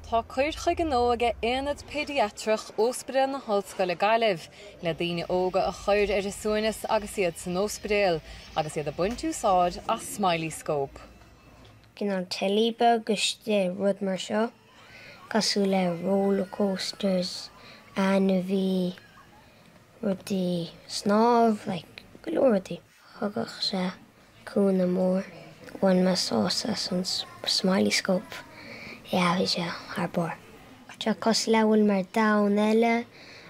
Tá chuir chuig an óige éad pediatrach Ospidéal na hOllscoile Gaillimh le daoine óga a chur ar suaimhneas agus iad san Ospidéal agus iad a buint úsáid a Smileyscope. Cinn an telíbe agus de rud mar seo, cosú le rollercoasters ana bhí rudí snámh le go leor rudí. Thugach sé cúna mór bhain me sása san Smileyscope bhí sé ar bor. Tá cos leabhail mar daoine eile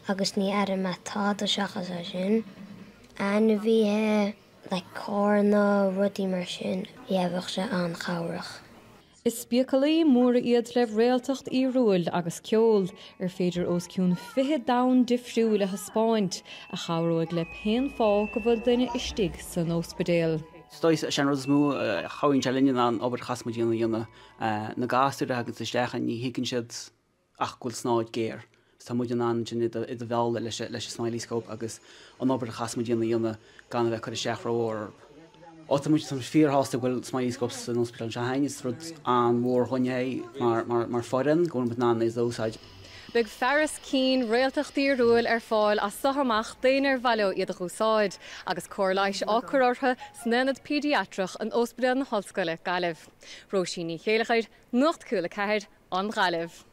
agus ní ar me tád seachas a sin. Ana bhí le cárna rudí mar sin bhíh sé an chabhrach. Is spiacalaí móra iad le réaltacht í rúil agus ceol ar féidir os ciún 20 daon difriúil a Spáint a chabhróid le pean fá go bhfuil duine istigh san Ospidéal. Stois sean rud mú chaáinn se linne an obair chasmadíanana dhéanana na gasúide agus isteach ní higann siad ach gúil snáid géir. Tá muidir an sin i bhheil leis Smileyscope agus an obair chasmadíanana dhéanana gan bheith chu isteach róir. Muid san fíorhásta bhfuil Smileyscope san Ospidéal se hainnis rud an mór chuine mar foran gún ná is úsáid. Big fearas cinn réaltachtaí rúil ar fáil a sohamach déanaar bhaile iad a úsáid agus cóirleis ácurortha snéad pediatrach an Ospidéal na hOllscoile Gaillimh. Róisín chéalachaid Nuacht Cúla4 an Gaillimh.